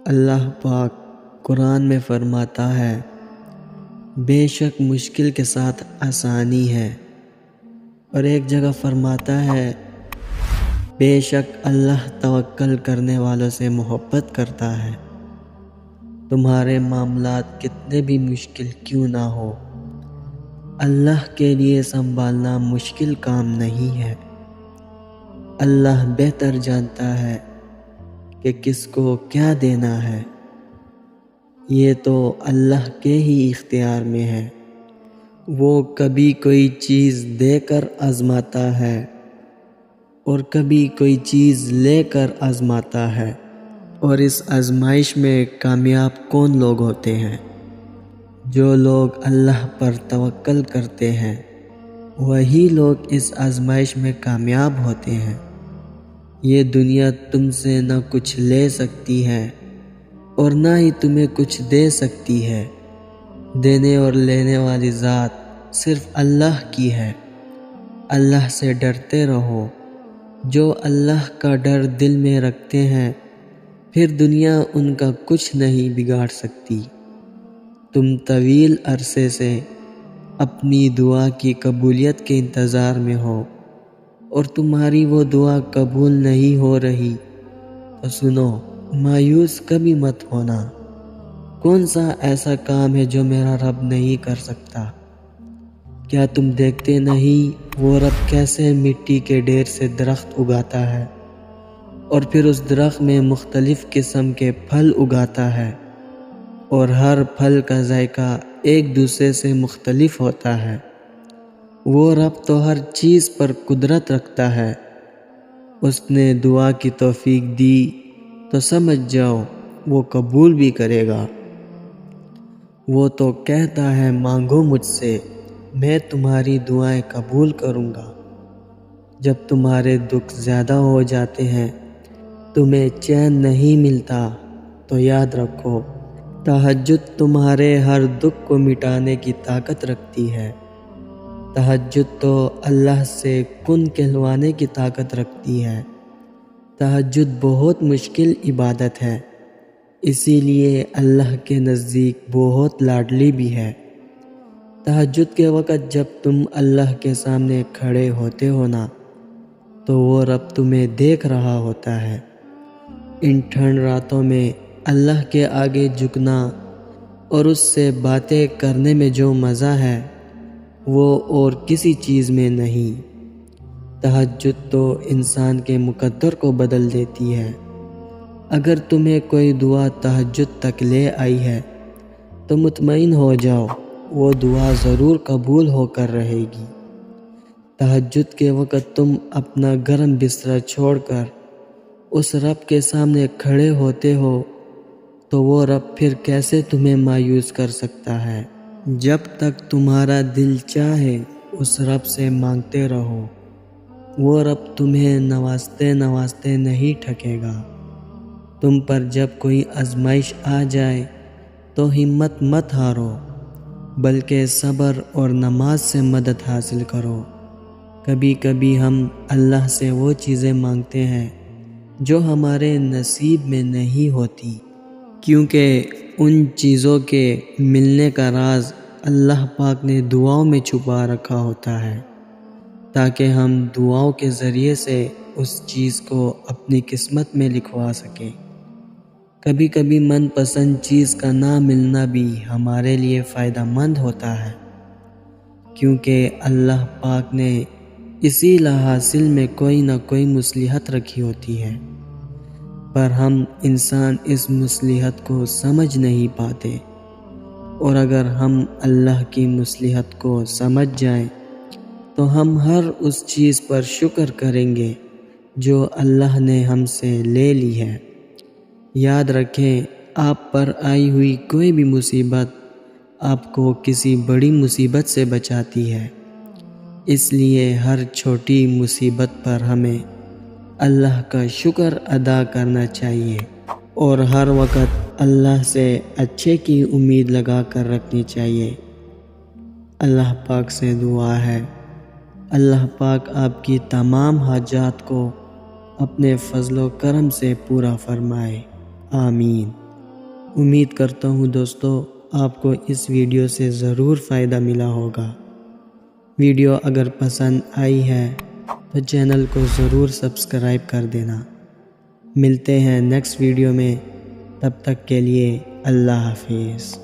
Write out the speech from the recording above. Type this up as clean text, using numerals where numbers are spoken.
اللہ پاک قرآن میں فرماتا ہے، بے شک مشکل کے ساتھ آسانی ہے، اور ایک جگہ فرماتا ہے، بے شک اللہ توکل کرنے والوں سے محبت کرتا ہے۔ تمہارے معاملات کتنے بھی مشکل کیوں نہ ہو، اللہ کے لیے سنبھالنا مشکل کام نہیں ہے۔ اللہ بہتر جانتا ہے کہ کس کو کیا دینا ہے، یہ تو اللہ کے ہی اختیار میں ہے۔ وہ کبھی کوئی چیز دے کر آزماتا ہے اور کبھی کوئی چیز لے کر آزماتا ہے، اور اس آزمائش میں کامیاب کون لوگ ہوتے ہیں؟ جو لوگ اللہ پر توکل کرتے ہیں، وہی لوگ اس آزمائش میں کامیاب ہوتے ہیں۔ یہ دنیا تم سے نہ کچھ لے سکتی ہے اور نہ ہی تمہیں کچھ دے سکتی ہے۔ دینے اور لینے والی ذات صرف اللہ کی ہے۔ اللہ سے ڈرتے رہو۔ جو اللہ کا ڈر دل میں رکھتے ہیں، پھر دنیا ان کا کچھ نہیں بگاڑ سکتی۔ تم طویل عرصے سے اپنی دعا کی قبولیت کے انتظار میں ہو اور تمہاری وہ دعا قبول نہیں ہو رہی، تو سنو، مایوس کبھی مت ہونا۔ کون سا ایسا کام ہے جو میرا رب نہیں کر سکتا؟ کیا تم دیکھتے نہیں وہ رب کیسے مٹی کے ڈھیر سے درخت اگاتا ہے اور پھر اس درخت میں مختلف قسم کے پھل اگاتا ہے، اور ہر پھل کا ذائقہ ایک دوسرے سے مختلف ہوتا ہے۔ وہ رب تو ہر چیز پر قدرت رکھتا ہے۔ اس نے دعا کی توفیق دی تو سمجھ جاؤ وہ قبول بھی کرے گا۔ وہ تو کہتا ہے، مانگو مجھ سے، میں تمہاری دعائیں قبول کروں گا۔ جب تمہارے دکھ زیادہ ہو جاتے ہیں، تمہیں چین نہیں ملتا، تو یاد رکھو، تہجد تمہارے ہر دکھ کو مٹانے کی طاقت رکھتی ہے۔ تہجد تو اللہ سے کن کہلوانے کی طاقت رکھتی ہے۔ تہجد بہت مشکل عبادت ہے، اسی لیے اللہ کے نزدیک بہت لاڈلی بھی ہے۔ تہجد کے وقت جب تم اللہ کے سامنے کھڑے ہوتے ہو نا، تو وہ رب تمہیں دیکھ رہا ہوتا ہے۔ ان ٹھنڈ راتوں میں اللہ کے آگے جھکنا اور اس سے باتیں کرنے میں جو مزہ ہے، وہ اور کسی چیز میں نہیں۔ تہجد تو انسان کے مقدر کو بدل دیتی ہے۔ اگر تمہیں کوئی دعا تہجد تک لے آئی ہے، تو مطمئن ہو جاؤ، وہ دعا ضرور قبول ہو کر رہے گی۔ تہجد کے وقت تم اپنا گرم بستر چھوڑ کر اس رب کے سامنے کھڑے ہوتے ہو، تو وہ رب پھر کیسے تمہیں مایوس کر سکتا ہے؟ جب تک تمہارا دل چاہے اس رب سے مانگتے رہو، وہ رب تمہیں نوازتے نوازتے نہیں تھکے گا۔ تم پر جب کوئی آزمائش آ جائے تو ہمت مت ہارو، بلکہ صبر اور نماز سے مدد حاصل کرو۔ کبھی کبھی ہم اللہ سے وہ چیزیں مانگتے ہیں جو ہمارے نصیب میں نہیں ہوتی، کیونکہ ان چیزوں کے ملنے کا راز اللہ پاک نے دعاؤں میں چھپا رکھا ہوتا ہے، تاکہ ہم دعاؤں کے ذریعے سے اس چیز کو اپنی قسمت میں لکھوا سکیں۔ کبھی کبھی من پسند چیز کا نہ ملنا بھی ہمارے لیے فائدہ مند ہوتا ہے، کیونکہ اللہ پاک نے اسی حاصل میں کوئی نہ کوئی مصلحت رکھی ہوتی ہے، پر ہم انسان اس مصلحت کو سمجھ نہیں پاتے۔ اور اگر ہم اللہ کی مصلحت کو سمجھ جائیں تو ہم ہر اس چیز پر شکر کریں گے جو اللہ نے ہم سے لے لی ہے۔ یاد رکھیں، آپ پر آئی ہوئی کوئی بھی مصیبت آپ کو کسی بڑی مصیبت سے بچاتی ہے۔ اس لیے ہر چھوٹی مصیبت پر ہمیں اللہ کا شکر ادا کرنا چاہیے، اور ہر وقت اللہ سے اچھے کی امید لگا کر رکھنی چاہیے۔ اللہ پاک سے دعا ہے، اللہ پاک آپ کی تمام حاجات کو اپنے فضل و کرم سے پورا فرمائے۔ آمین۔ امید کرتا ہوں دوستو آپ کو اس ویڈیو سے ضرور فائدہ ملا ہوگا۔ ویڈیو اگر پسند آئی ہے تو چینل کو ضرور سبسکرائب کر دینا۔ ملتے ہیں نیکسٹ ویڈیو میں، تب تک کے لیے اللہ حافظ۔